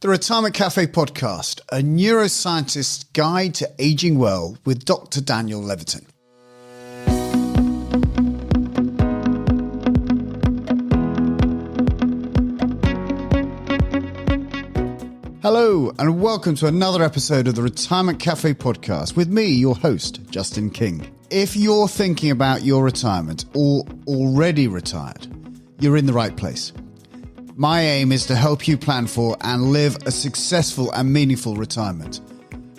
The Retirement Cafe podcast, a neuroscientist's guide to aging well with Dr. Daniel Levitin. Hello and welcome to another episode of the Retirement Cafe podcast with me, your host, Justin King. If you're thinking about your retirement or already retired, you're in the right place. My aim is to help you plan for and live a successful and meaningful retirement.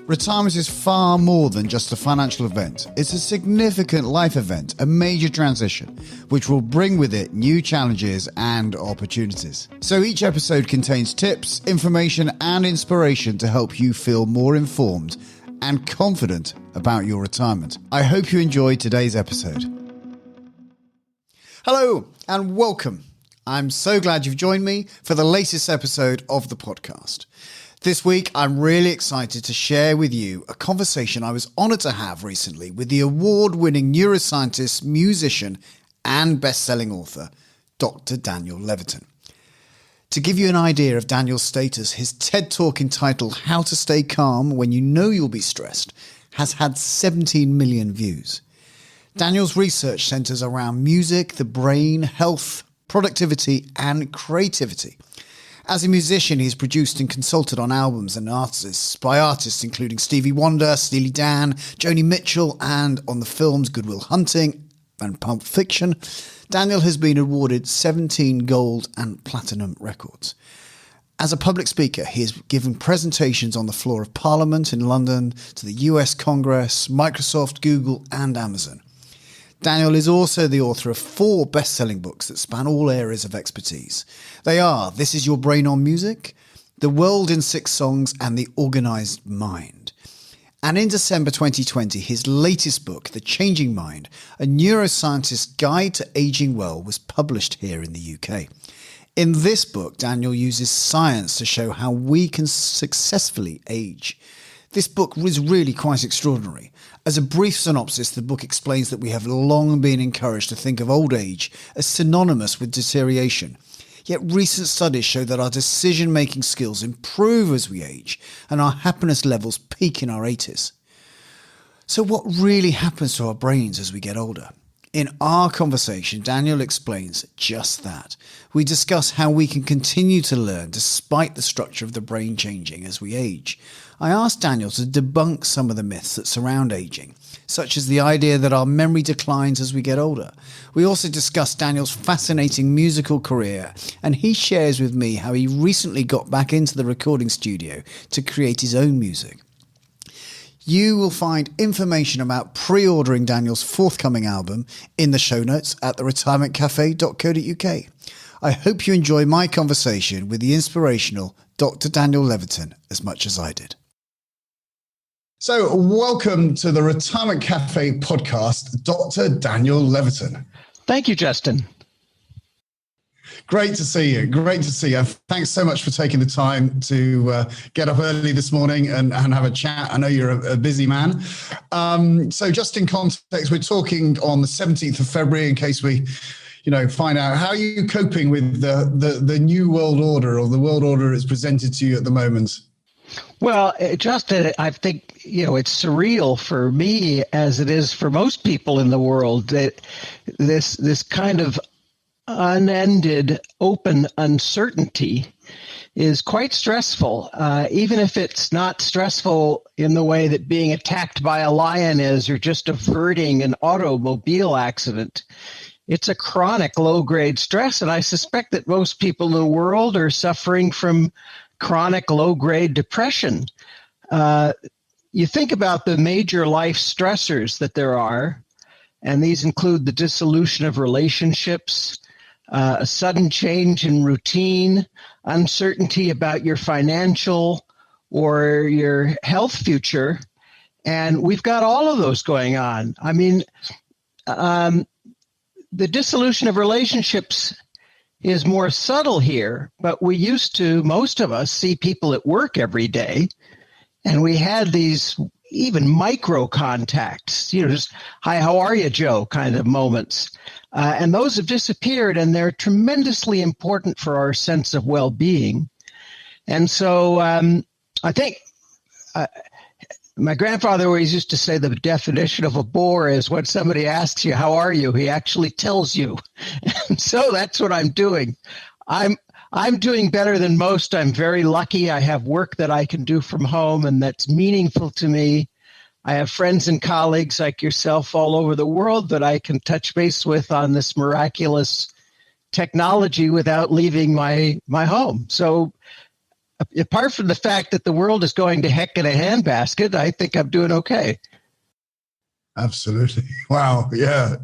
Retirement is far more than just a financial event. It's a significant life event, a major transition, which will bring with it new challenges and opportunities. So each episode contains tips, information, and inspiration to help you feel more informed and confident about your retirement. I hope you enjoyed today's episode. Hello and welcome. I'm so glad you've joined me for the latest episode of the podcast. This week, I'm really excited to share with you a conversation I was honored to have recently with the award-winning neuroscientist, musician, and best-selling author, Dr. Daniel Levitin. To give you an idea of Daniel's status, his TED Talk entitled How to Stay Calm When You Know You'll Be Stressed has had 17 million views. Daniel's research centers around music, the brain, health, productivity and creativity. As a musician, he's produced and consulted on albums and artists by artists including Stevie Wonder, Steely Dan, Joni Mitchell, and on the films Good Will Hunting and Pulp Fiction. Daniel has been awarded 17 gold and platinum records. As a public speaker, he has given presentations on the floor of Parliament in London, to the US Congress, Microsoft, Google, and Amazon. Daniel is also the author of 4 best-selling books that span all areas of expertise. They are This Is Your Brain on Music, The World in 6 Songs, and The Organized Mind. And in December 2020, his latest book, The Changing Mind, a neuroscientist's guide to aging well, was published here in the UK. In this book, Daniel uses science to show how we can successfully age. This book is really quite extraordinary. As a brief synopsis, the book explains that we have long been encouraged to think of old age as synonymous with deterioration. Yet recent studies show that our decision-making skills improve as we age and our happiness levels peak in our 80s. So what really happens to our brains as we get older? In our conversation, Daniel explains just that. We discuss how we can continue to learn despite the structure of the brain changing as we age. I asked Daniel to debunk some of the myths that surround aging, such as the idea that our memory declines as we get older. We also discussed Daniel's fascinating musical career, and he shares with me how he recently got back into the recording studio to create his own music. You will find information about pre-ordering Daniel's forthcoming album in the show notes at theretirementcafe.co.uk. I hope you enjoy my conversation with the inspirational Dr. Daniel Levitin as much as I did. So welcome to the Retirement Cafe podcast, Dr. Daniel Levitin. Thank you, Justin. Great to see you. Great to see you. Thanks so much for taking the time to get up early this morning and have a chat. I know you're a busy man. So just in context, we're talking on the 17th of February in case we find out how are you coping with the new world order or the world order is presented to you at the moment. Well, Justin, I think, it's surreal for me as it is for most people in the world that this kind of unended open uncertainty is quite stressful, even if it's not stressful in the way that being attacked by a lion is or just averting an automobile accident. It's a chronic low-grade stress, and I suspect that most people in the world are suffering from chronic low-grade depression. You think about the major life stressors that there are, and these include the dissolution of relationships, a sudden change in routine, uncertainty about your financial or your health future, and we've got all of those going on. I mean, the dissolution of relationships is more subtle here, but we used to, most of us, see people at work every day, and we had these even micro contacts, just, hi, how are you, Joe, kind of moments. And those have disappeared, and they're tremendously important for our sense of well-being. And so I think my grandfather always used to say the definition of a bore is when somebody asks you, how are you? He actually tells you. And so that's what I'm doing. I'm doing better than most. I'm very lucky. I have work that I can do from home and that's meaningful to me. I have friends and colleagues like yourself all over the world that I can touch base with on this miraculous technology without leaving my home. So apart from the fact that the world is going to heck in a handbasket, I think I'm doing okay. Absolutely. Wow. Yeah.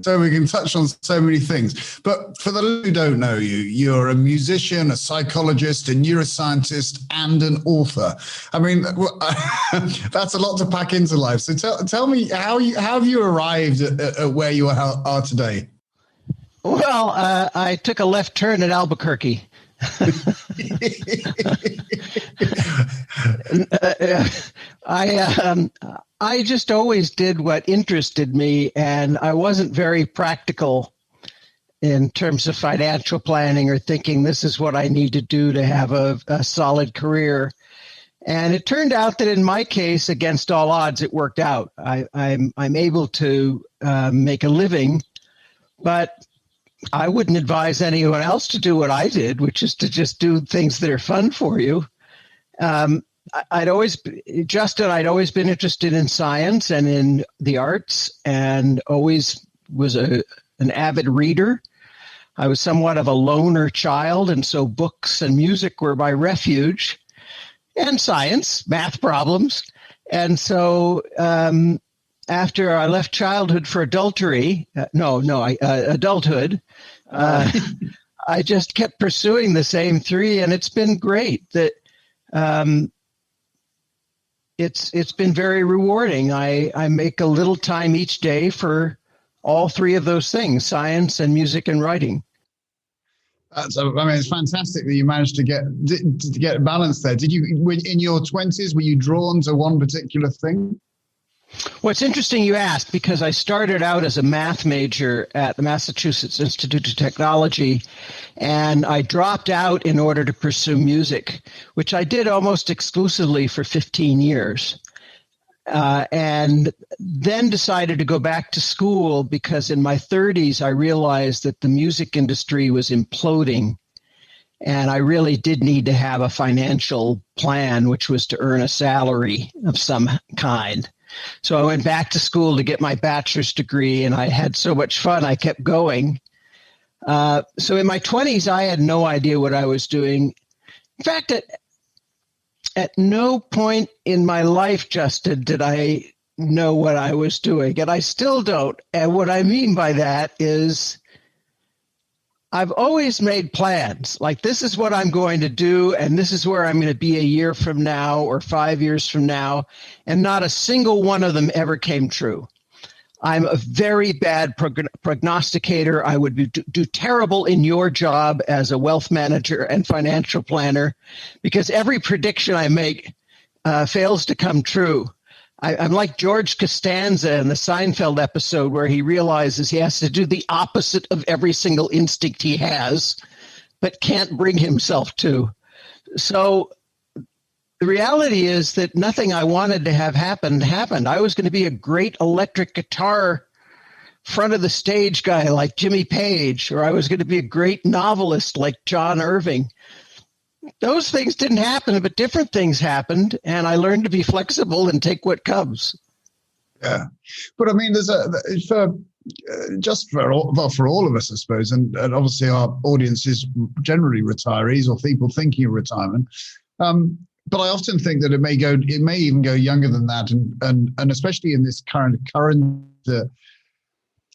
So we can touch on so many things. But for those who don't know you, you're a musician, a psychologist, a neuroscientist, and an author. I mean, that's a lot to pack into life. So tell me, how have you arrived at where you are today? Well, I took a left turn at Albuquerque. I just always did what interested me, and I wasn't very practical in terms of financial planning or thinking this is what I need to do to have a solid career. And it turned out that in my case, against all odds, it worked out. I'm able to make a living, but I wouldn't advise anyone else to do what I did, which is to just do things that are fun for you. I'd always been interested in science and in the arts, and always was an avid reader. I was somewhat of a loner child, and so books and music were my refuge, and science, math problems. And so after I left childhood for adulthood, I just kept pursuing the same three, and it's been great. That it's been very rewarding. I make a little time each day for all three of those things: science and music and writing. It's fantastic that you managed to get balance there. Did you, in your 20s, were you drawn to one particular thing? Well, it's interesting you asked, because I started out as a math major at the Massachusetts Institute of Technology, and I dropped out in order to pursue music, which I did almost exclusively for 15 years. And then decided to go back to school because in my 30s, I realized that the music industry was imploding. And I really did need to have a financial plan, which was to earn a salary of some kind. So I went back to school to get my bachelor's degree, and I had so much fun, I kept going. So in my 20s, I had no idea what I was doing. In fact, at no point in my life, Justin, did I know what I was doing, and I still don't. And what I mean by that is I've always made plans, like this is what I'm going to do, and this is where I'm going to be a year from now or 5 years from now, and not a single one of them ever came true. I'm a very bad prognosticator. I would do terrible in your job as a wealth manager and financial planner, because every prediction I make fails to come true. I'm like George Costanza in the Seinfeld episode where he realizes he has to do the opposite of every single instinct he has, but can't bring himself to. So the reality is that nothing I wanted to have happened. I was going to be a great electric guitar front of the stage guy like Jimmy Page, or I was going to be a great novelist like John Irving. Those things didn't happen, but different things happened, and I learned to be flexible and take what comes. Yeah, but I mean, there's for all of us, I suppose, and obviously our audience is generally retirees or people thinking of retirement. But I often think that it may even go younger than that, and especially in this current.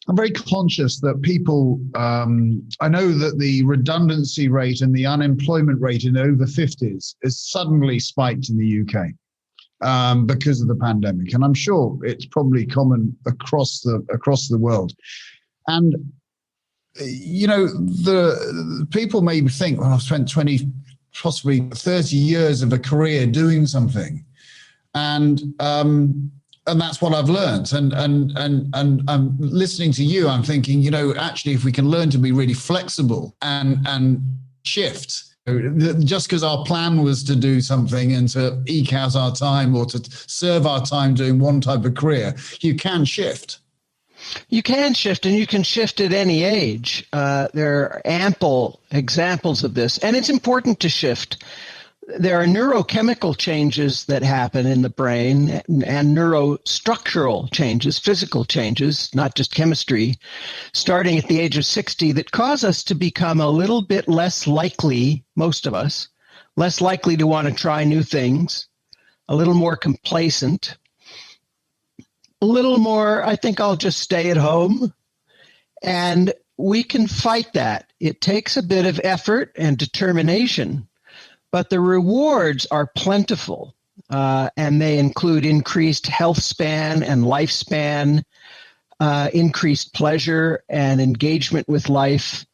I'm very conscious that people, I know that the redundancy rate and the unemployment rate in over 50s is suddenly spiked in the UK because of the pandemic. And I'm sure it's probably common across the world. And, you know, the people may think, well, I've spent 20, possibly 30 years of a career doing something. And that's what I've learned. And I'm listening to you, I'm thinking, you know, actually, if we can learn to be really flexible and shift just because our plan was to do something and to eke out our time or to serve our time doing one type of career, you can shift. You can shift, and you can shift at any age. There are ample examples of this, and it's important to shift. There are neurochemical changes that happen in the brain and neurostructural changes, physical changes, not just chemistry, starting at the age of 60 that cause us to become a little bit less likely, most of us, less likely to want to try new things, a little more complacent, a little more, I think I'll just stay at home. And we can fight that. It takes a bit of effort and determination, but the rewards are plentiful, and they include increased health span and lifespan, increased pleasure and engagement with life.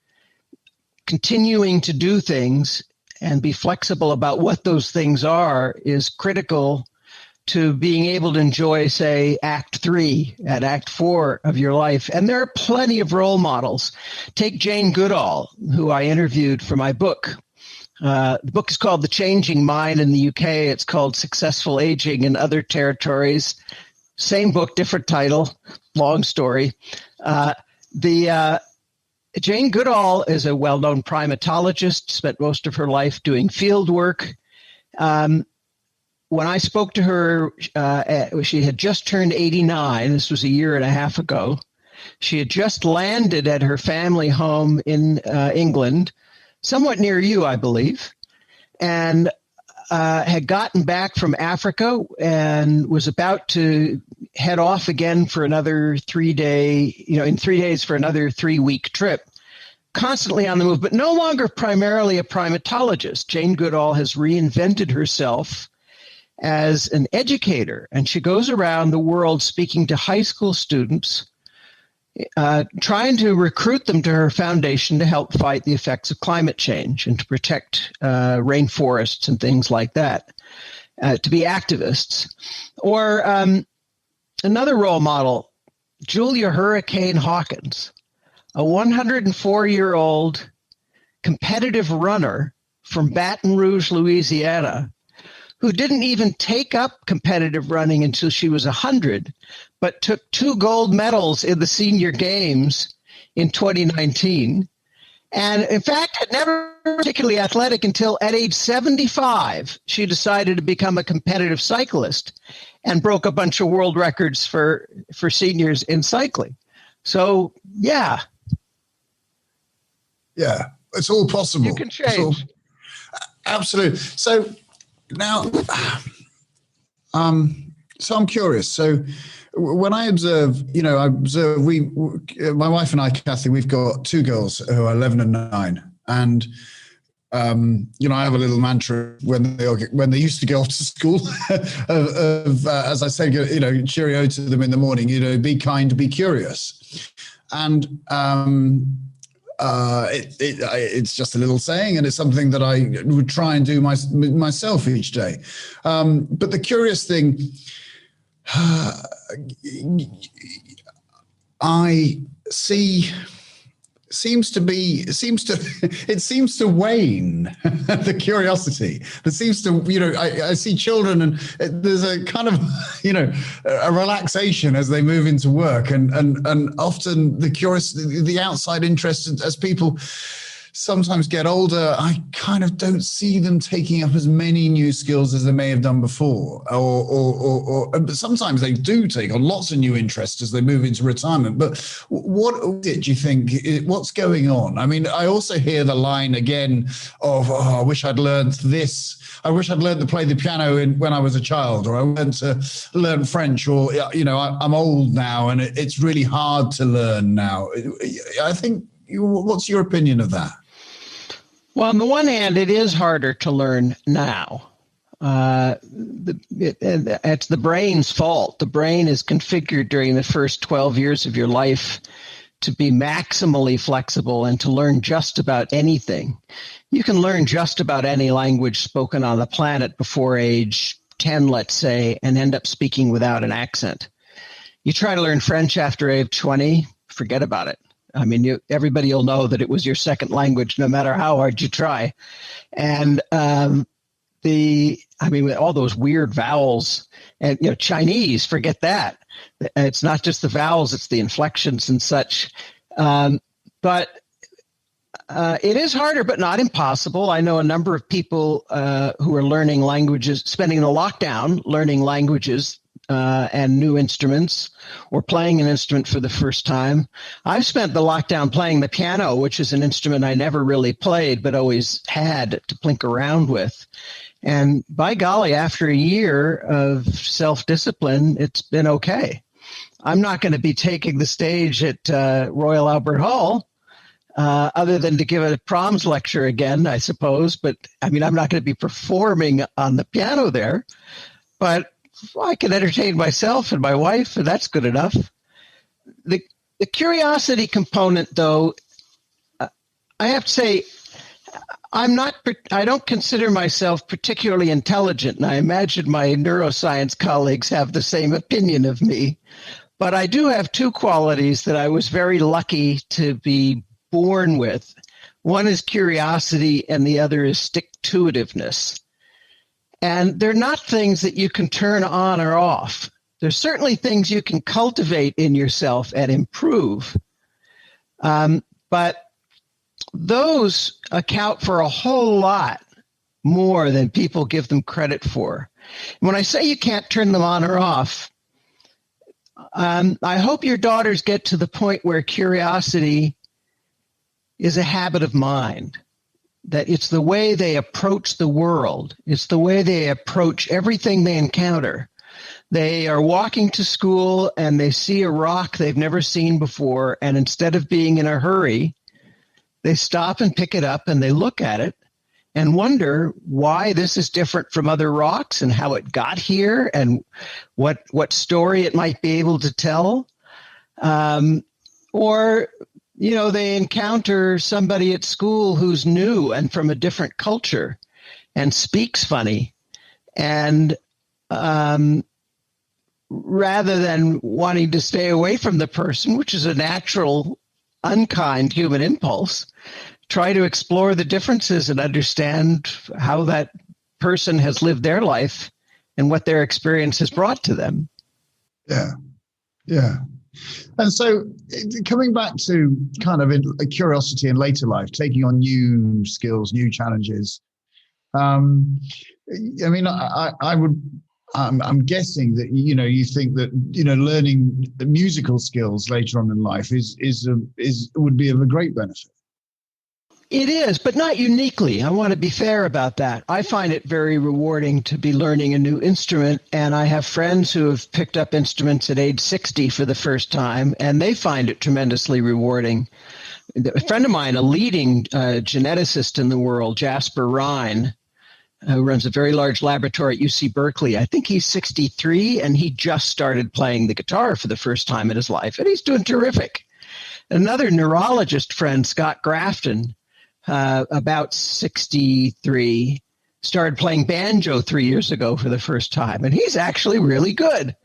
Continuing to do things and be flexible about what those things are is critical to being able to enjoy, say, Act 3 and Act 4 of your life. And there are plenty of role models. Take Jane Goodall, who I interviewed for my book. The book is called The Changing Mind in the UK. It's called Successful Aging in Other Territories. Same book, different title, long story. Jane Goodall is a well-known primatologist, spent most of her life doing field work. When I spoke to her, she had just turned 89. This was a year and a half ago. She had just landed at her family home in England, somewhat near you, I believe, and had gotten back from Africa and was about to head off again for another 3-day, in 3 days for another 3-week trip, constantly on the move, but no longer primarily a primatologist. Jane Goodall has reinvented herself as an educator, and she goes around the world speaking to high school students, trying to recruit them to her foundation to help fight the effects of climate change and to protect rainforests and things like that, to be activists. Or another role model, Julia Hurricane Hawkins, a 104-year-old competitive runner from Baton Rouge, Louisiana, who didn't even take up competitive running until she was 100, but took 2 gold medals in the senior games in 2019. And in fact, had never been particularly athletic until at age 75, she decided to become a competitive cyclist and broke a bunch of world records for seniors in cycling. So, yeah. Yeah, it's all possible. You can change. Absolutely. So now, so I'm curious. So when I observe, my wife and I, Kathy, we've got 2 girls who are 11 and 9. And, I have a little mantra when they used to go off to school of as I say, cheerio to them in the morning, be kind, be curious. And, it's just a little saying, and it's something that I would try and do myself each day. But the curious thing, I see, seems to wane. The curiosity that seems to, I see children, and there's a kind of, a relaxation as they move into work, and often the curiosity, the outside interest, as people sometimes get older, I kind of don't see them taking up as many new skills as they may have done before, but sometimes they do take on lots of new interests as they move into retirement. But what did you think? What's going on? I mean, I also hear the line again of, I wish I'd learned this. I wish I'd learned to play the piano when I was a child, or I learned to learn French, or, I'm old now and it's really hard to learn now. I think, what's your opinion of that? Well, on the one hand, it is harder to learn now. It's the brain's fault. The brain is configured during the first 12 years of your life to be maximally flexible and to learn just about anything. You can learn just about any language spoken on the planet before age 10, let's say, and end up speaking without an accent. You try to learn French after age 20, forget about it. I mean, everybody will know that it was your second language, no matter how hard you try. And with all those weird vowels, and Chinese, forget that. It's not just the vowels; it's the inflections and such. But it is harder, but not impossible. I know a number of people who are learning languages, spending the lockdown learning languages and new instruments, or playing an instrument for the first time. I've spent the lockdown playing the piano, which is an instrument I never really played, but always had to plink around with. And by golly, after a year of self-discipline, it's been okay. I'm not going to be taking the stage at Royal Albert Hall, other than to give a proms lecture again, I suppose. But I'm not going to be performing on the piano there. But I can entertain myself and my wife, and that's good enough. The curiosity component, though, I have to say, I don't consider myself particularly intelligent, and I imagine my neuroscience colleagues have the same opinion of me. But I do have two qualities that I was very lucky to be born with. One is curiosity, and the other is stick-to-itiveness. And they're not things that you can turn on or off. There's certainly things you can cultivate in yourself and improve. But those account for a whole lot more than people give them credit for. When I say you can't turn them on or off, I hope your daughters get to the point where curiosity is a habit of mind, that it's the way they approach the world. It's the way they approach everything they encounter. They are walking to school and they see a rock they've never seen before, and instead of being in a hurry, they stop and pick it up and they look at it and wonder why this is different from other rocks and how it got here and what story it might be able to tell. Or they encounter somebody at school who's new and from a different culture and speaks funny. And rather than wanting to stay away from the person, which is a natural, unkind human impulse, try to explore the differences and understand how that person has lived their life and what their experience has brought to them. Yeah. And so coming back to kind of a curiosity in later life, taking on new skills, new challenges. I'm guessing that, you think that, learning the musical skills later on in life would be of a great benefit. It is, but not uniquely. I want to be fair about that. I find it very rewarding to be learning a new instrument, and I have friends who have picked up instruments at age 60 for the first time, and they find it tremendously rewarding. A friend of mine, a leading geneticist in the world, Jasper Rhine, who runs a very large laboratory at UC Berkeley, I think he's 63, and he just started playing the guitar for the first time in his life, and he's doing terrific. Another neurologist friend, Scott Grafton, about 63, started playing banjo 3 years ago for the first time, and he's actually really good.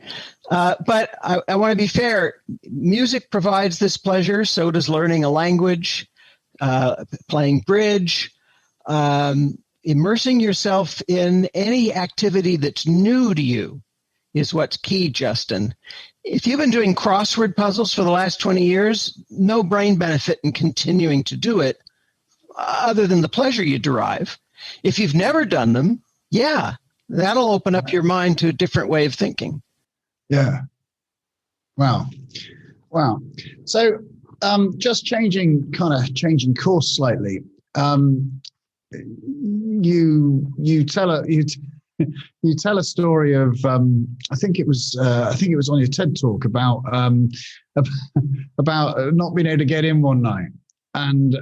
But I want to be fair. Music provides this pleasure. So does learning a language, playing bridge, immersing yourself in any activity that's new to you is what's key, Justin. If you've been doing crossword puzzles for the last 20 years, no brain benefit in continuing to do it, other than the pleasure you derive. If you've never done them, that'll open up your mind to a different way of thinking. Yeah. Wow. So just changing course slightly. You tell a story of I think it was on your TED talk about not being able to get in one night. And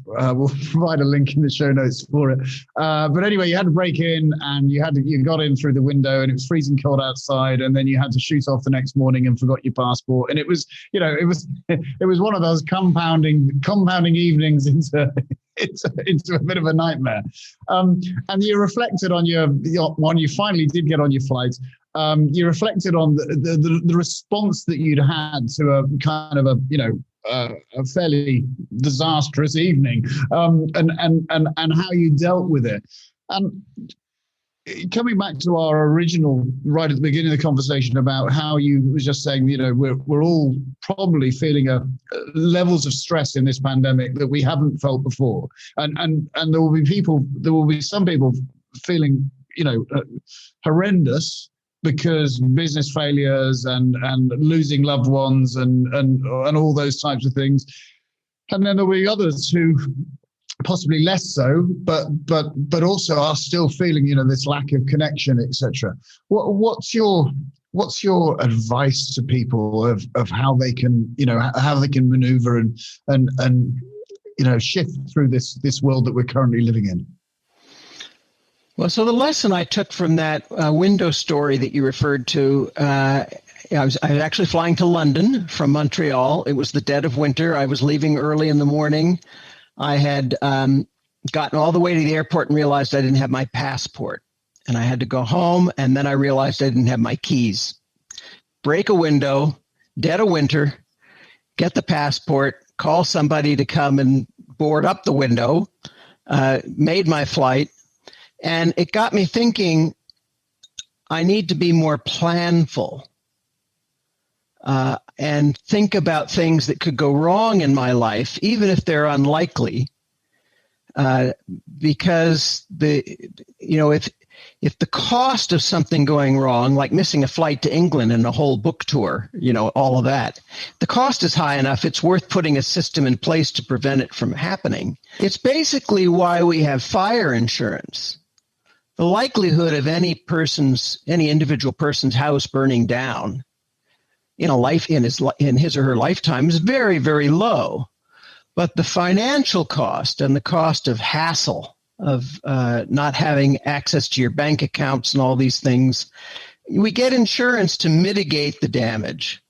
we'll provide a link in the show notes for it. But anyway, you had to break in, and you got in through the window, and it was freezing cold outside, and then you had to shoot off the next morning and forgot your passport. And it was one of those compounding evenings into a bit of a nightmare. And you reflected on when you finally did get on your flight. You reflected on the response that you'd had to a kind of a fairly disastrous evening, and how you dealt with it. And coming back to our original, right at the beginning of the conversation, about how you were just saying, we're all probably feeling levels of stress in this pandemic that we haven't felt before, and there will be some people feeling horrendous because business failures and losing loved ones and all those types of things, and then there'll be others who possibly less so, but also are still feeling, this lack of connection, etc. What's your advice to people of how they can, maneuver and shift through this world that we're currently living in? Well, so the lesson I took from that window story that you referred to, I was actually flying to London from Montreal. It was the dead of winter. I was leaving early in the morning. I had gotten all the way to the airport and realized I didn't have my passport. And I had to go home, and then I realized I didn't have my keys. Break a window, dead of winter, get the passport, call somebody to come and board up the window, made my flight. And it got me thinking, I need to be more planful and think about things that could go wrong in my life, even if they're unlikely. Because if the cost of something going wrong, like missing a flight to England and a whole book tour, all of that, the cost is high enough, it's worth putting a system in place to prevent it from happening. It's basically why we have fire insurance. The likelihood of any individual person's house burning down in his or her lifetime is very, very low. But the financial cost and the cost of hassle of not having access to your bank accounts and all these things, we get insurance to mitigate the damage.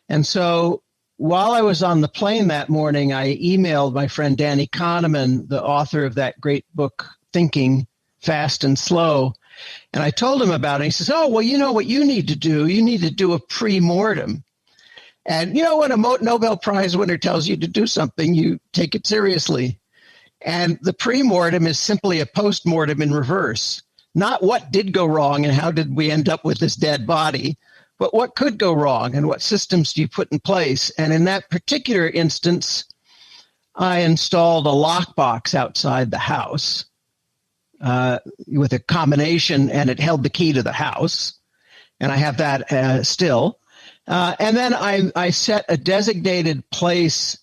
And so while I was on the plane that morning, I emailed my friend Danny Kahneman, the author of that great book, Thinking Fast and Slow. And I told him about it. He says, what you need to do? You need to do a pre-mortem. And when a Nobel Prize winner tells you to do something, you take it seriously. And the pre-mortem is simply a post-mortem in reverse. Not what did go wrong and how did we end up with this dead body, but what could go wrong and what systems do you put in place. And in that particular instance, I installed a lockbox outside the house with a combination, and it held the key to the house. And I have that still. And then I set a designated place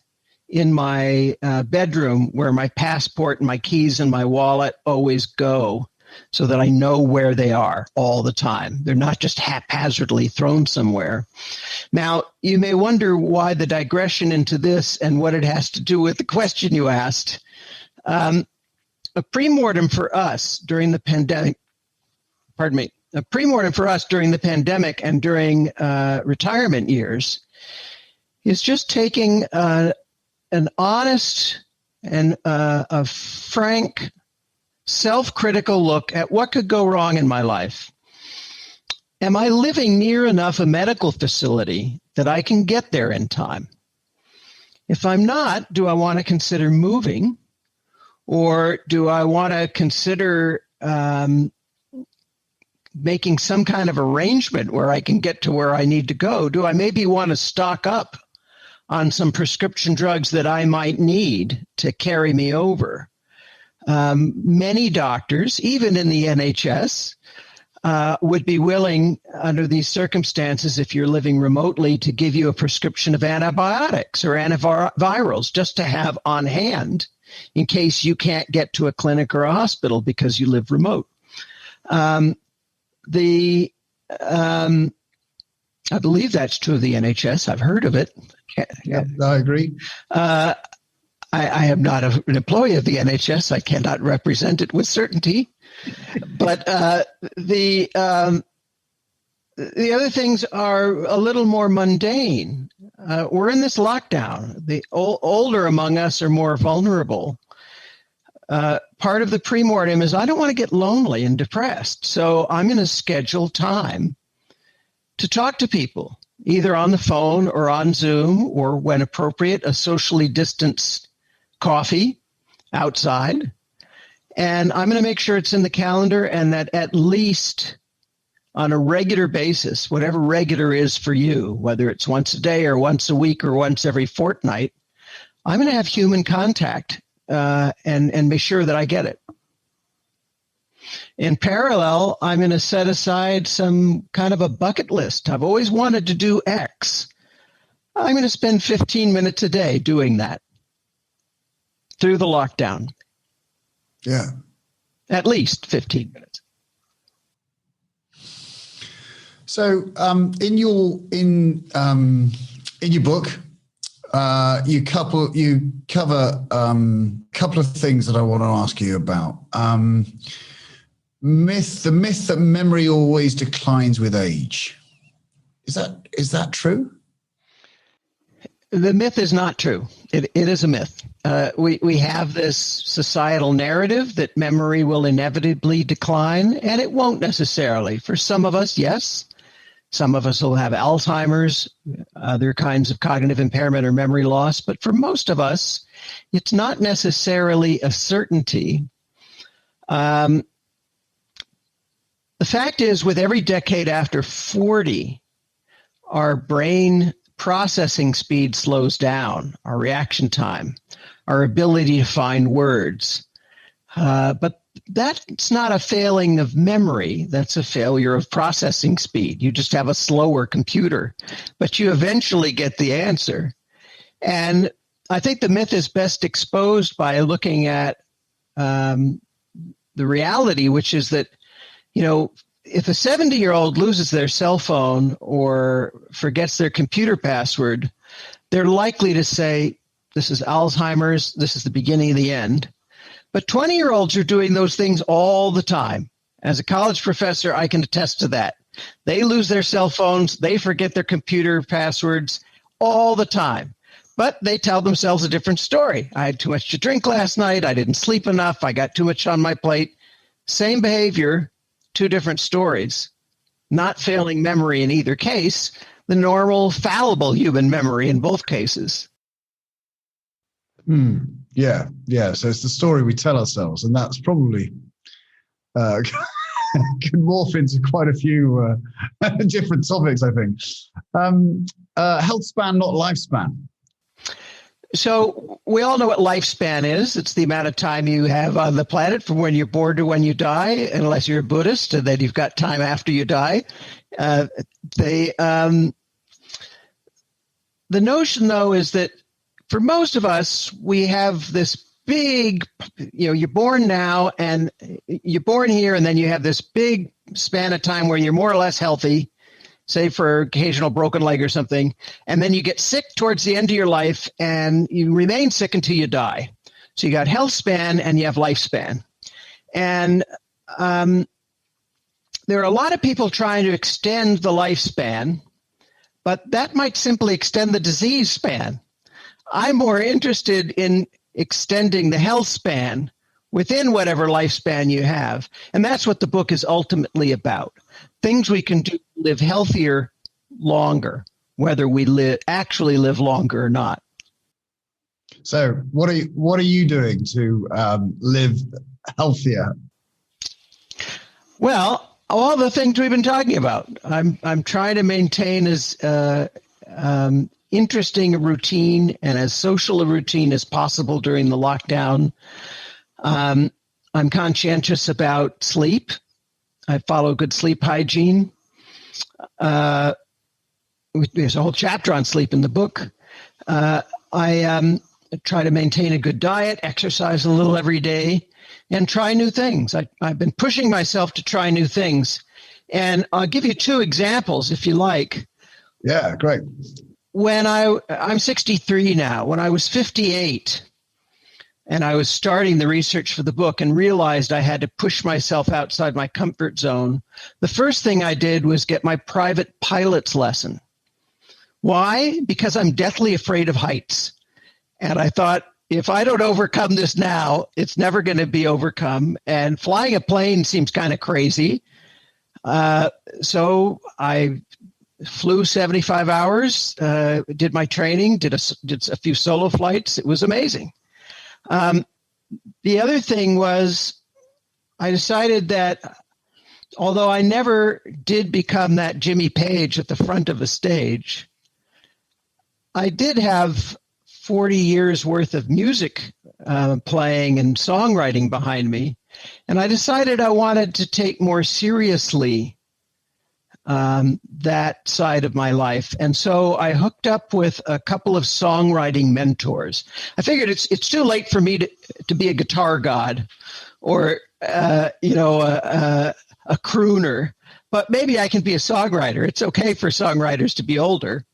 in my bedroom where my passport and my keys and my wallet always go, so that I know where they are all the time. They're not just haphazardly thrown somewhere. Now, you may wonder why the digression into this and what it has to do with the question you asked. A pre-mortem for us during the pandemic, a pre-mortem for us during the pandemic and during retirement years is just taking an honest and a frank, self-critical look at what could go wrong in my life. Am I living near enough a medical facility that I can get there in time? If I'm not, do I want to consider moving? Or do I want to consider making some kind of arrangement where I can get to where I need to go? Do I maybe want to stock up on some prescription drugs that I might need to carry me over? Many doctors, even in the NHS, would be willing, under these circumstances, if you're living remotely, to give you a prescription of antibiotics or antivirals just to have on hand in case you can't get to a clinic or a hospital because you live remote. I believe that's true of the NHS. I've heard of it. Yeah, I agree. I am not an employee of the NHS. I cannot represent it with certainty. But the other things are a little more mundane. We're in this lockdown. The older among us are more vulnerable. Part of the pre-mortem is I don't want to get lonely and depressed, so I'm going to schedule time to talk to people either on the phone or on Zoom, or when appropriate, a socially distanced coffee outside. And I'm going to make sure it's in the calendar, and that at least on a regular basis, whatever regular is for you, whether it's once a day or once a week or once every fortnight, I'm going to have human contact and make sure that I get it. In parallel, I'm going to set aside some kind of a bucket list. I've always wanted to do X. I'm going to spend 15 minutes a day doing that through the lockdown. Yeah. At least 15 minutes. So in your book, you cover a couple of things that I want to ask you about. The myth that memory always declines with age. Is that true? The myth is not true. It is a myth. We have this societal narrative that memory will inevitably decline, and it won't necessarily. For some of us, yes. Some of us will have Alzheimer's, other kinds of cognitive impairment or memory loss. But for most of us, it's not necessarily a certainty. The fact is, with every decade after 40, our brain processing speed slows down, our reaction time, our ability to find words. But that's not a failing of memory. That's a failure of processing speed. You just have a slower computer, but you eventually get the answer. And I think the myth is best exposed by looking at the reality, which is that, if a 70-year-old loses their cell phone or forgets their computer password, they're likely to say, this is Alzheimer's, this is the beginning of the end. But 20-year-olds are doing those things all the time. As a college professor, I can attest to that. They lose their cell phones, they forget their computer passwords all the time. But they tell themselves a different story. I had too much to drink last night, I didn't sleep enough, I got too much on my plate. Same behavior, two different stories. Not failing memory in either case, the normal, fallible human memory in both cases. Yeah. So it's the story we tell ourselves, and that's probably can morph into quite a few different topics, I think. Health span, not lifespan. So we all know what lifespan is. It's the amount of time you have on the planet from when you're born to when you die, unless you're a Buddhist, and then you've got time after you die. The notion, though, is that for most of us, we have this big, you're born now and you're born here, and then you have this big span of time where you're more or less healthy, say for occasional broken leg or something, and then you get sick towards the end of your life and you remain sick until you die. So you got health span and you have lifespan. And there are a lot of people trying to extend the lifespan, but that might simply extend the disease span. I'm more interested in extending the health span within whatever lifespan you have. And that's what the book is ultimately about. Things we can do to live healthier longer, whether we actually live longer or not. So what are you doing to live healthier? Well, all the things we've been talking about. I'm trying to maintain as interesting a routine and as social a routine as possible during the lockdown. I'm conscientious about sleep. I follow good sleep hygiene. There's a whole chapter on sleep in the book. I try to maintain a good diet, exercise a little every day, and try new things. I've been pushing myself to try new things. And I'll give you two examples if you like. Yeah, great. When I'm 63 now. When I was 58 and I was starting the research for the book and realized I had to push myself outside my comfort zone, the first thing I did was get my private pilot's lesson. Why? Because I'm deathly afraid of heights. And I thought, if I don't overcome this now, it's never going to be overcome. And flying a plane seems kind of crazy. So I flew 75 hours, did my training, did a few solo flights. It was amazing. The other thing was I decided that although I never did become that Jimmy Page at the front of a stage, I did have 40 years worth of music playing and songwriting behind me. And I decided I wanted to take more seriously that side of my life. And so I hooked up with a couple of songwriting mentors. I figured it's too late for me to be a guitar god or, a crooner, but maybe I can be a songwriter. It's okay for songwriters to be older.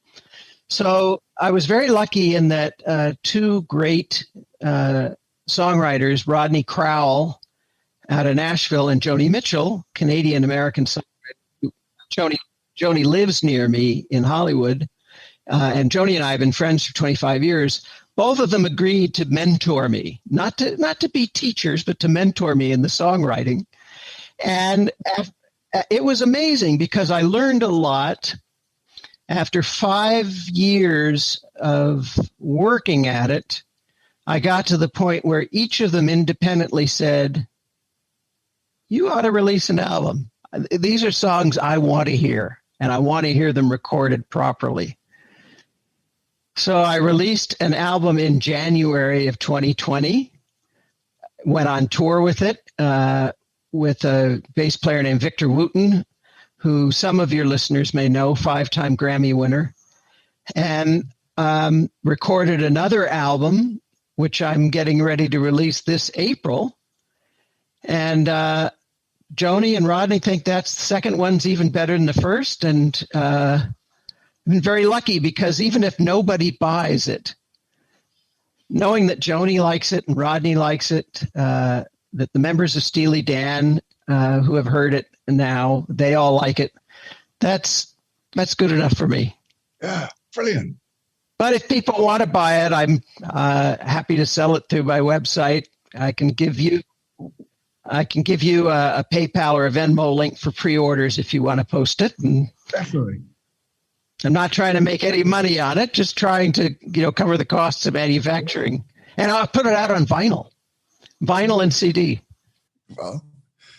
So I was very lucky in that two great songwriters, Rodney Crowell out of Nashville and Joni Mitchell, Canadian-American songwriter. Joni lives near me in Hollywood, and Joni and I have been friends for 25 years. Both of them agreed to mentor me, not to be teachers, but to mentor me in the songwriting. And it was amazing because I learned a lot. After 5 years of working at it, I got to the point where each of them independently said, "You ought to release an album. These are songs I want to hear, and I want to hear them recorded properly." So I released an album in January of 2020, went on tour with it, with a bass player named Victor Wooten, who some of your listeners may know, 5-time Grammy winner, and recorded another album, which I'm getting ready to release this April. And Joni and Rodney think that the second one's even better than the first. And I've been very lucky because even if nobody buys it, knowing that Joni likes it and Rodney likes it, that the members of Steely Dan who have heard it now, they all like it. That's good enough for me. Yeah, brilliant. But if people want to buy it, I'm happy to sell it through my website. I can give you a PayPal or a Venmo link for pre-orders if you want to post it. And definitely. I'm not trying to make any money on it, just trying to cover the costs of manufacturing. And I'll put it out on vinyl and CD. Well,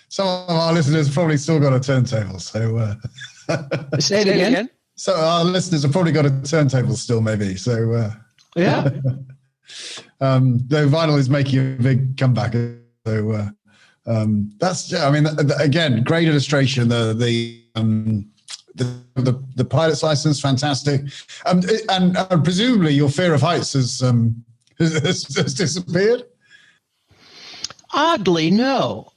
some of our listeners have probably still got a turntable, so say it again. So our listeners have probably got a turntable still, maybe. So yeah. Though vinyl is making a big comeback, so that's. I mean, again, great illustration. The pilot's license, fantastic, and presumably your fear of heights has disappeared. Oddly, no.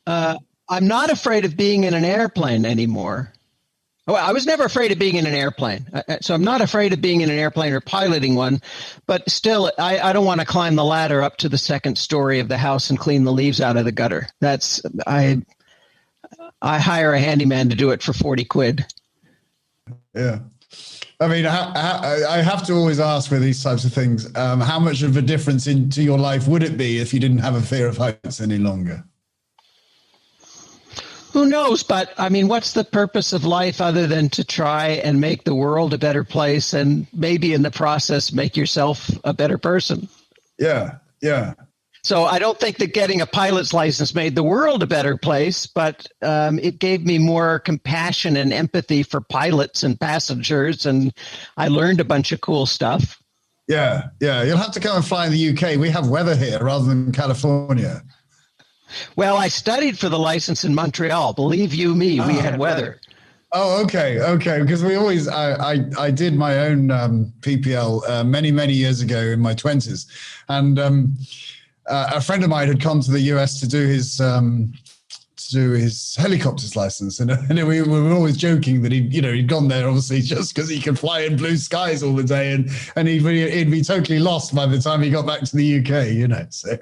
I'm not afraid of being in an airplane anymore. Well, I was never afraid of being in an airplane. So I'm not afraid of being in an airplane or piloting one. But still, I don't want to climb the ladder up to the second story of the house and clean the leaves out of the gutter. I hire a handyman to do it for 40 quid. Yeah. I mean, I have to always ask for these types of things, how much of a difference into your life would it be if you didn't have a fear of heights any longer? Who knows? But I mean, what's the purpose of life other than to try and make the world a better place and maybe in the process make yourself a better person? Yeah, yeah. So I don't think that getting a pilot's license made the world a better place, but it gave me more compassion and empathy for pilots and passengers, and I learned a bunch of cool stuff. Yeah, yeah. You'll have to come and fly in the UK. We have weather here rather than California. Well, I studied for the license in Montreal. Believe you me, we had weather. Oh, okay. Because we always, I did my own PPL many years ago in my 20s, and a friend of mine had come to the US to do his helicopter's license, and we were always joking that he'd gone there obviously just because he could fly in blue skies all the day, and he'd be totally lost by the time he got back to the UK, So,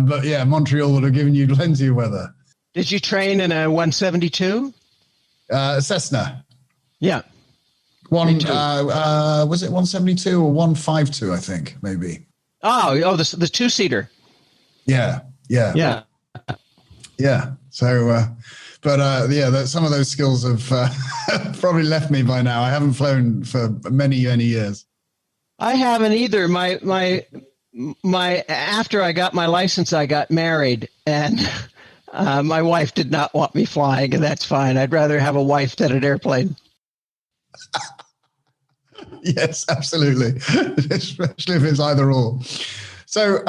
but yeah, Montreal would have given you plenty of weather. Did you train in a 172? Cessna. Yeah. Was it 172 or 152? I think maybe. Oh, the two-seater. Yeah. So, Yeah, some of those skills have probably left me by now. I haven't flown for many, many years. I haven't either. My after I got my license, I got married, and my wife did not want me flying, and that's fine. I'd rather have a wife than an airplane. Yes, absolutely, especially if it's either or. So,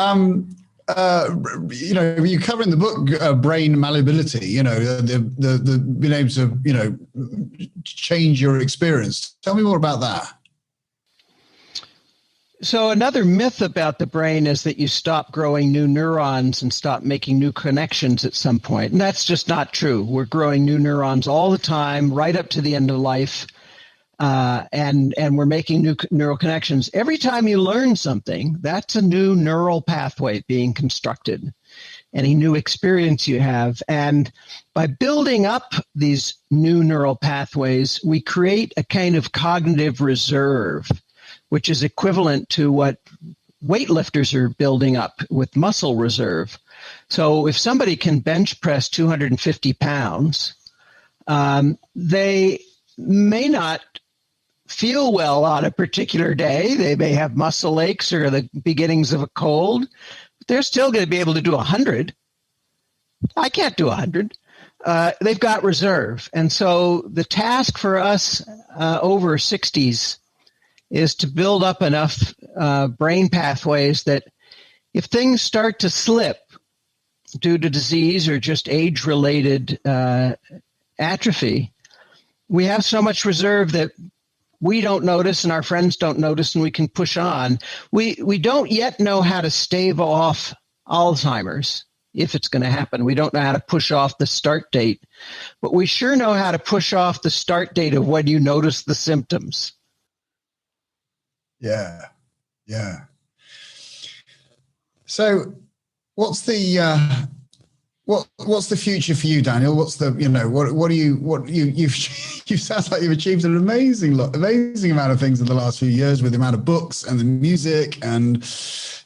you cover in the book brain malleability. The being able to change your experience. Tell me more about that. So another myth about the brain is that you stop growing new neurons and stop making new connections at some point. And that's just not true. We're growing new neurons all the time, right up to the end of life. And we're making new neural connections. Every time you learn something, that's a new neural pathway being constructed, any new experience you have. And by building up these new neural pathways, we create a kind of cognitive reserve, which is equivalent to what weightlifters are building up with muscle reserve. So if somebody can bench press 250 pounds, they may not feel well on a particular day. They may have muscle aches or the beginnings of a cold. But they're still going to be able to do 100. I can't do 100. They've got reserve. And so the task for us over 60s is to build up enough brain pathways that if things start to slip due to disease or just age-related atrophy, we have so much reserve that we don't notice and our friends don't notice and we can push on. We don't yet know how to stave off Alzheimer's, if it's going to happen. We don't know how to push off the start date, but we sure know how to push off the start date of when you notice the symptoms. Yeah. So, what's the future for you, Daniel? What's the you sound like you've achieved an amazing amount of things in the last few years with the amount of books and the music and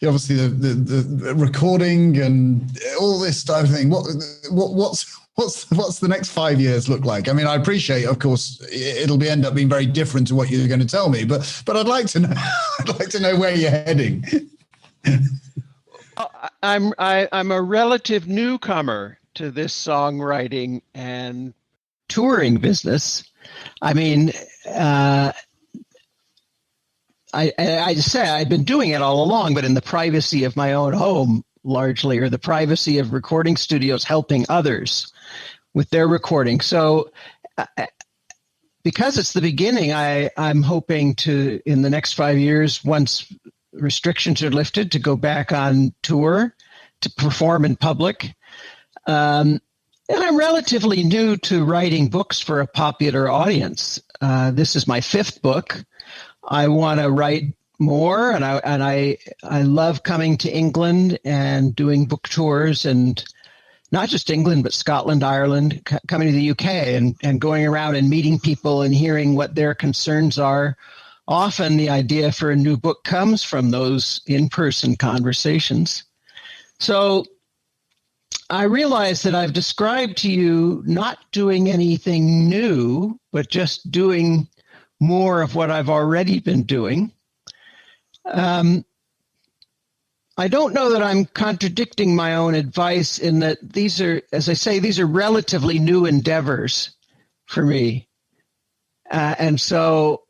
obviously the recording and all this type of thing. What's the next 5 years look like? I mean, I appreciate, of course, it'll end up being very different to what you're going to tell me, but I'd like to know. I'd like to know where you're heading. I'm a relative newcomer to this songwriting and touring business. I mean, I say I've been doing it all along, but in the privacy of my own home, largely, or the privacy of recording studios, helping others with their recording. So because it's the beginning, I'm hoping to, in the next 5 years, once restrictions are lifted, to go back on tour, to perform in public. And I'm relatively new to writing books for a popular audience. This is my 5th book. I want to write more, and I love coming to England and doing book tours, and not just England, but Scotland, Ireland, coming to the UK and going around and meeting people and hearing what their concerns are. Often the idea for a new book comes from those in-person conversations. So I realize that I've described to you not doing anything new, but just doing more of what I've already been doing. I don't know that I'm contradicting my own advice in that these are, as I say, these are relatively new endeavors for me. And so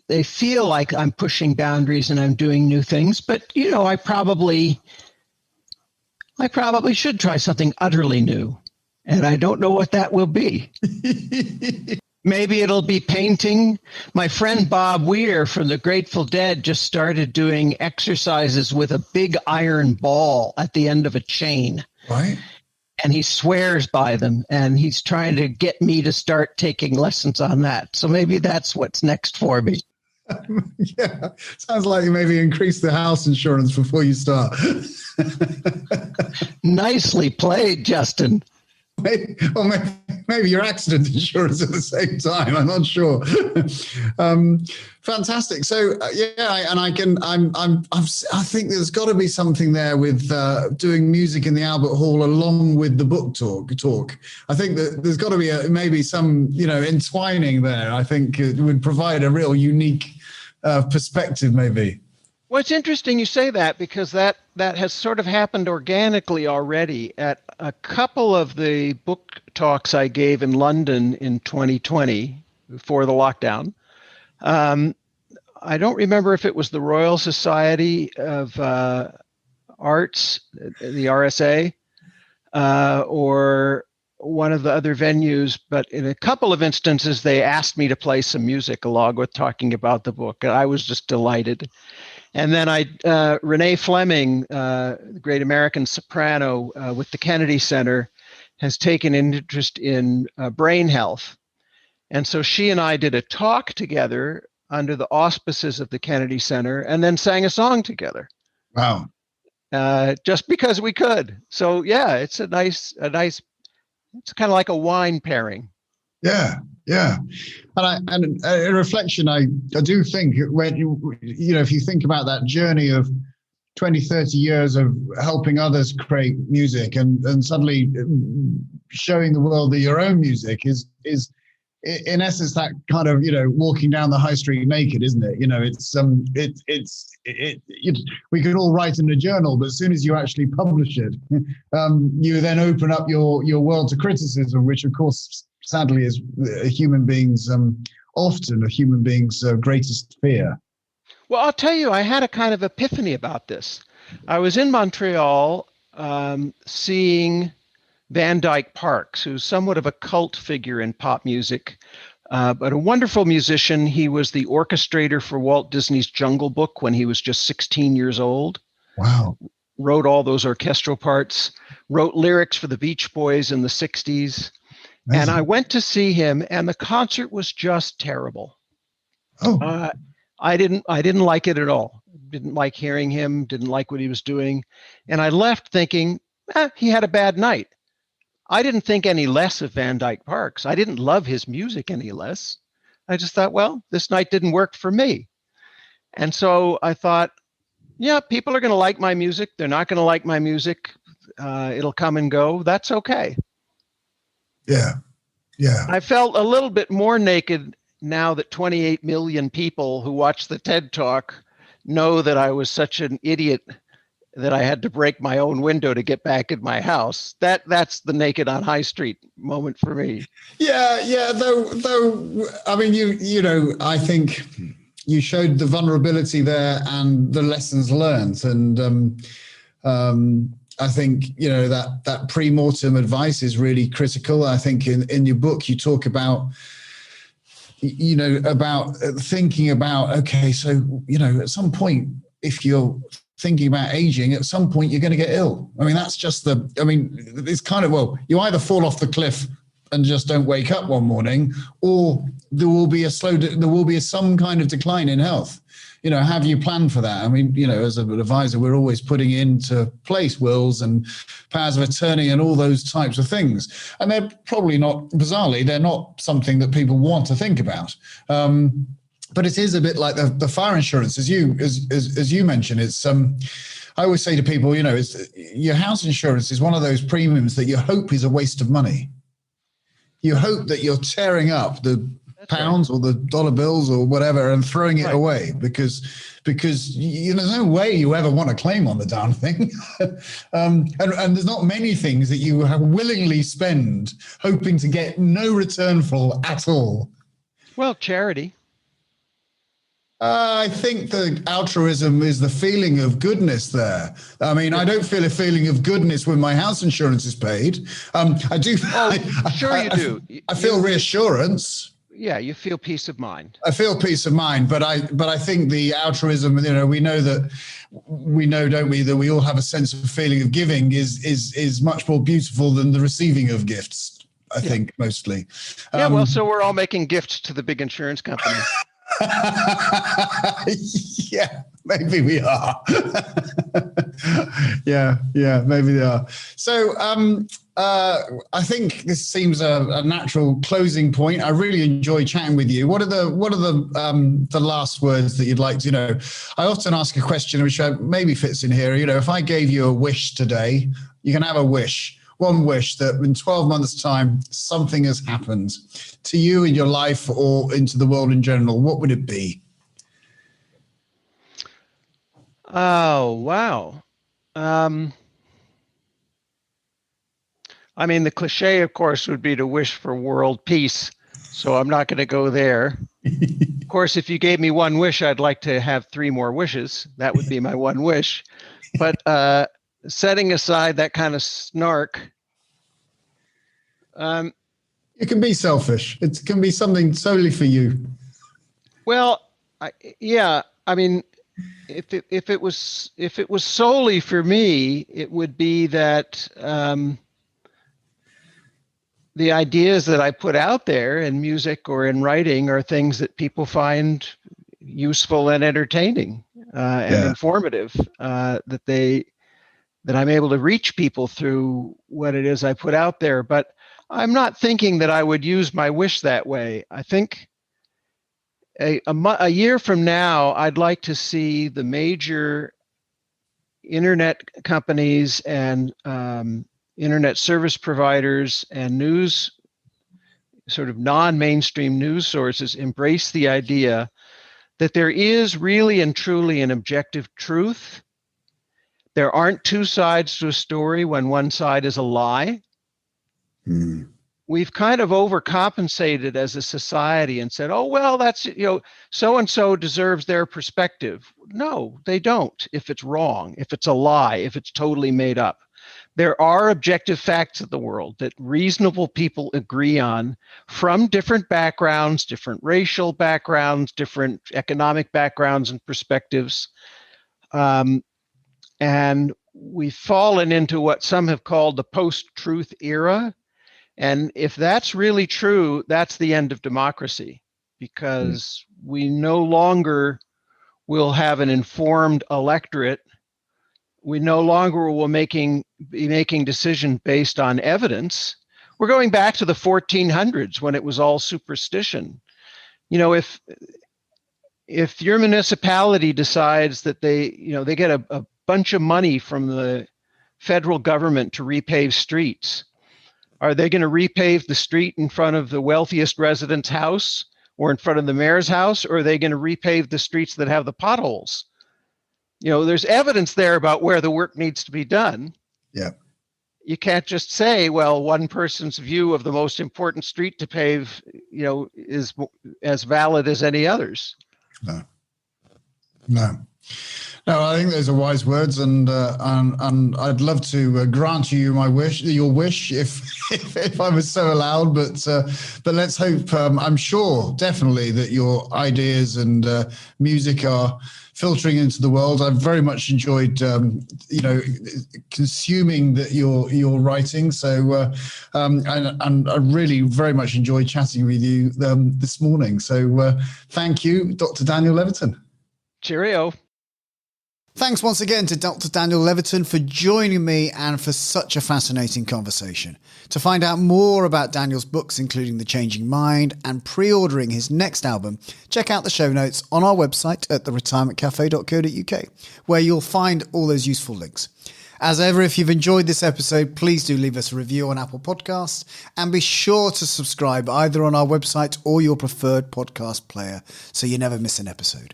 they feel like I'm pushing boundaries and I'm doing new things, but I probably should try something utterly new, and I don't know what that will be. Maybe it'll be painting. My friend Bob Weir from the Grateful Dead just started doing exercises with a big iron ball at the end of a chain. Right. And he swears by them, and he's trying to get me to start taking lessons on that. So maybe that's what's next for me. Yeah, sounds like you maybe increase the house insurance before you start. Nicely played, Justin. maybe your accident insurance at the same time. I'm not sure. Fantastic. So I think there's got to be something there with doing music in the Albert Hall along with the book talk. I think that there's got to be maybe some entwining there. I think it would provide a real unique perspective, maybe. Well, it's interesting you say that, because that has sort of happened organically already at a couple of the book talks I gave in London in 2020 before the lockdown. I don't remember if it was the Royal Society of Arts, the RSA, or one of the other venues, but in a couple of instances, they asked me to play some music along with talking about the book. And I was just delighted. And then Renee Fleming, the great American soprano with the Kennedy Center, has taken interest in brain health. And so she and I did a talk together under the auspices of the Kennedy Center, and then sang a song together. Wow. Just because we could. So yeah, it's a nice, it's kind of like a wine pairing. Yeah. And in reflection, I do think when if you think about that journey of 20, 30 years of helping others create music and suddenly showing the world that your own music is in essence that kind of walking down the high street naked, isn't it? We could all write in a journal, but as soon as you actually publish it, you then open up your world to criticism, which of course sadly is a human being's greatest fear. Well, I'll tell you, I had a kind of epiphany about this. I was in Montreal seeing Van Dyke Parks, who's somewhat of a cult figure in pop music, but a wonderful musician. He was the orchestrator for Walt Disney's Jungle Book when he was just 16 years old. Wow. Wrote all those orchestral parts, wrote lyrics for the Beach Boys in the 60s. Amazing. And I went to see him, and the concert was just terrible. Oh. I didn't like it at all. Didn't like hearing him, didn't like what he was doing. And I left thinking, he had a bad night. I didn't think any less of Van Dyke Parks. I didn't love his music any less. I just thought, well, this night didn't work for me. And so I thought, yeah, people are going to like my music. They're not going to like my music. It'll come and go. That's okay. Yeah. I felt a little bit more naked now that 28 million people who watched the TED Talk know that I was such an idiot that I had to break my own window to get back in my house. That's the naked on High Street moment for me. Yeah. Though I mean, I think you showed the vulnerability there and the lessons learned, and I think that pre-mortem advice is really critical. I think in your book you talk about about thinking about, okay, so at some point, if you're thinking about aging, at some point you're going to get ill. I mean, that's just it's kind of, well, you either fall off the cliff and just don't wake up one morning, or there will be some kind of decline in health. Have you planned for that? I mean, as an advisor, we're always putting into place wills and powers of attorney and all those types of things. And they're probably not, bizarrely, they're not something that people want to think about. But it is a bit like the fire insurance, as you mentioned. It's I always say to people, your house insurance is one of those premiums that you hope is a waste of money. You hope that you're tearing up the pounds or the dollar bills or whatever and throwing it away because there's no way you ever want to claim on the darn thing. And there's not many things that you willingly spend hoping to get no return for at all. Well, charity. I think the altruism is the feeling of goodness there. I mean, I don't feel a feeling of goodness when my house insurance is paid. I do. Sure you do. I feel reassurance. Yeah, you feel peace of mind. I feel peace of mind, but I think the altruism, we know, don't we, that we all have a sense of feeling of giving is much more beautiful than the receiving of gifts, I think, mostly. So we're all making gifts to the big insurance company. Yeah, maybe we are. Yeah, maybe they are. So, I think this seems a natural closing point. I really enjoy chatting with you. What are the last words that you'd like to, I often ask a question which maybe fits in here. If I gave you a wish today, you can have a wish, one wish that in 12 months' time, something has happened to you in your life or into the world in general. What would it be? Oh, wow. I mean, the cliche, of course, would be to wish for world peace. So I'm not going to go there. Of course, if you gave me one wish, I'd like to have 3 more wishes. That would be my one wish. But setting aside that kind of snark. It can be selfish. It can be something solely for you. Well, I mean, if it was solely for me, it would be that the ideas that I put out there in music or in writing are things that people find useful and entertaining and informative. That I'm able to reach people through what it is I put out there. But I'm not thinking that I would use my wish that way. I think a year from now, I'd like to see the major internet companies and internet service providers and news, sort of non-mainstream news sources, embrace the idea that there is really and truly an objective truth. There aren't 2 sides to a story when one side is a lie. We've kind of overcompensated as a society and said, oh, well, that's, so-and-so deserves their perspective. No, they don't, if it's wrong, if it's a lie, if it's totally made up. There are objective facts of the world that reasonable people agree on from different backgrounds, different racial backgrounds, different economic backgrounds and perspectives. And we've fallen into what some have called the post-truth era. And if that's really true, that's the end of democracy, because we no longer will have an informed electorate. We no longer will be making decisions based on evidence. We're going back to the 1400s when it was all superstition. If your municipality decides that they get a bunch of money from the federal government to repave streets, are they going to repave the street in front of the wealthiest resident's house or in front of the mayor's house, or are they going to repave the streets that have the potholes? There's evidence there about where the work needs to be done. Yeah. You can't just say, well, one person's view of the most important street to pave, is as valid as any others. No, I think those are wise words, and I'd love to grant you your wish, if I was so allowed. But let's hope. I'm sure, definitely, that your ideas and music are filtering into the world. I've very much enjoyed, consuming your writing. So, and I really very much enjoyed chatting with you this morning. So, thank you, Dr. Daniel Levitin. Cheerio. Thanks once again to Dr. Daniel Levitin for joining me and for such a fascinating conversation. To find out more about Daniel's books, including The Changing Mind, and pre-ordering his next album, check out the show notes on our website at theretirementcafe.co.uk, where you'll find all those useful links. As ever, if you've enjoyed this episode, please do leave us a review on Apple Podcasts, and be sure to subscribe either on our website or your preferred podcast player so you never miss an episode.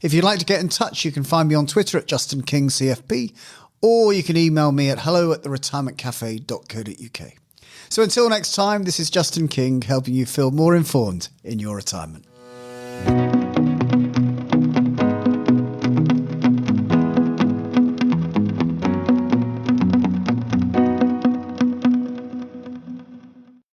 If you'd like to get in touch, you can find me on Twitter at JustinKingCFP, or you can email me at hello@theretirementcafe.co.uk. So until next time, this is Justin King, helping you feel more informed in your retirement.